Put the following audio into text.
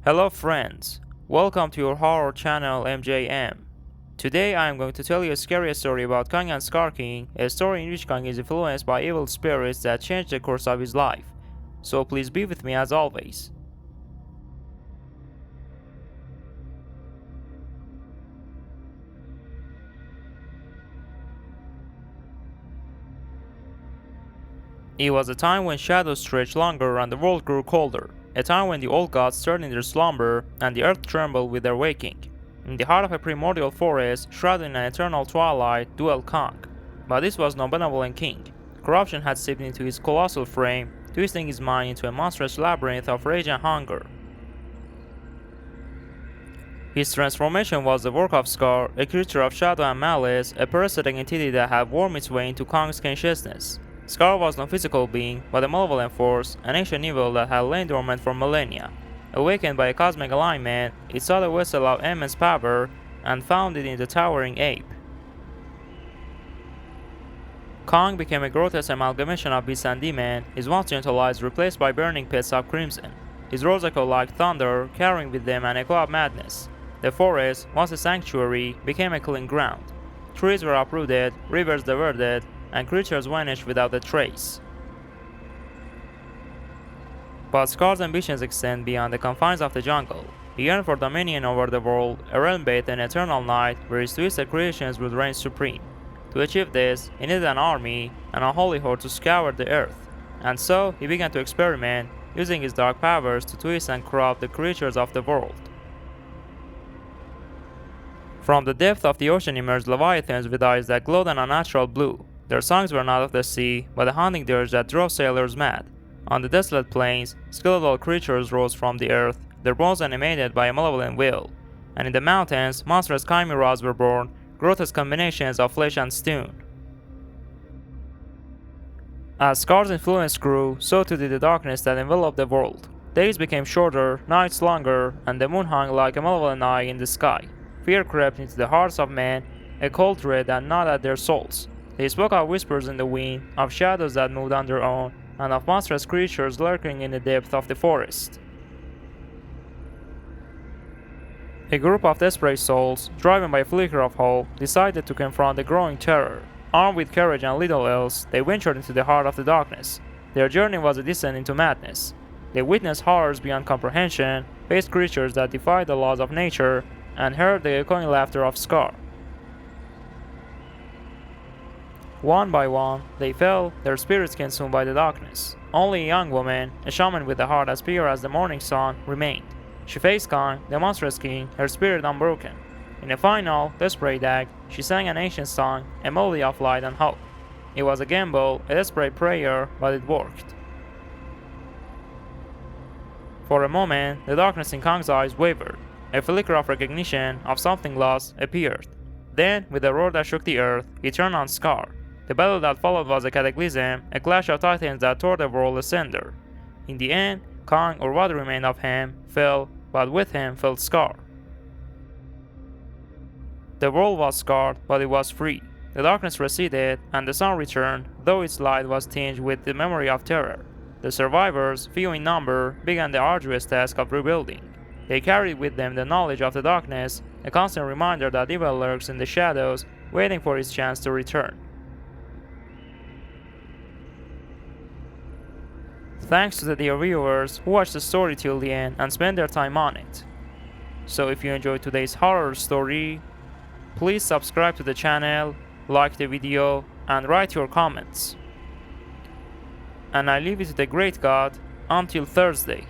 Hello friends, welcome to your horror channel MJM. Today I am going to tell you a scary story about Kong and Skar King, a story in which Kong is influenced by evil spirits that change the course of his life. So please be with me as always. It was a time when shadows stretched longer and the world grew colder. A time when the old gods stirred in their slumber and the earth trembled with their waking. In the heart of a primordial forest, shrouded in an eternal twilight, dwelt Kong. But this was no benevolent king. Corruption had seeped into his colossal frame, twisting his mind into a monstrous labyrinth of rage and hunger. His transformation was the work of Skar, a creature of shadow and malice, a parasitic entity that had wormed its way into Kong's consciousness. Skar was no physical being, but a malevolent force, an ancient evil that had lain dormant for millennia. Awakened by a cosmic alignment, it saw the vessel of immense power and found it in the towering ape. Kong became a grotesque amalgamation of beast and demon, his once gentle eyes replaced by burning pits of crimson. His roars echoed like thunder, carrying with them an echo of madness. The forest, once a sanctuary, became a killing ground. Trees were uprooted, rivers diverted, and creatures vanished without a trace. But Skar's ambitions extend beyond the confines of the jungle. He yearned for dominion over the world, a realm bathed in eternal night where his twisted creations would reign supreme. To achieve this, he needed an army and a holy horde to scour the earth, and so he began to experiment, using his dark powers to twist and corrupt the creatures of the world. From the depth of the ocean emerged leviathans with eyes that glowed an unnatural blue. Their songs were not of the sea, but a haunting dirge that drove sailors mad. On the desolate plains, skeletal creatures rose from the earth, their bones animated by a malevolent will. And in the mountains, monstrous chimeras were born, grotesque combinations of flesh and stone. As Skar's influence grew, so too did the darkness that enveloped the world. Days became shorter, nights longer, and the moon hung like a malevolent eye in the sky. Fear crept into the hearts of men, a cold dread that gnawed at their souls. They spoke of whispers in the wind, of shadows that moved on their own, and of monstrous creatures lurking in the depth of the forest. A group of desperate souls, driven by a flicker of hope, decided to confront the growing terror. Armed with courage and little else, they ventured into the heart of the darkness. Their journey was a descent into madness. They witnessed horrors beyond comprehension, faced creatures that defied the laws of nature, and heard the echoing laughter of Skar. One by one, they fell, their spirits consumed by the darkness. Only a young woman, a shaman with a heart as pure as the morning sun, remained. She faced Kong, the monstrous king, her spirit unbroken. In a final, desperate act, she sang an ancient song, a melody of light and hope. It was a gamble, a desperate prayer, but it worked. For a moment, the darkness in Kong's eyes wavered. A flicker of recognition of something lost appeared. Then, with a roar that shook the earth, he turned on Skar. The battle that followed was a cataclysm, a clash of titans that tore the world asunder. In the end, Kong, or what remained of him, fell, but with him fell Skar. The world was scarred, but it was free. The darkness receded, and the sun returned, though its light was tinged with the memory of terror. The survivors, few in number, began the arduous task of rebuilding. They carried with them the knowledge of the darkness, a constant reminder that evil lurks in the shadows, waiting for its chance to return. Thanks to the dear viewers who watched the story till the end and spent their time on it. So if you enjoyed today's horror story, please subscribe to the channel, like the video, and write your comments. And I leave it to the great God until Thursday.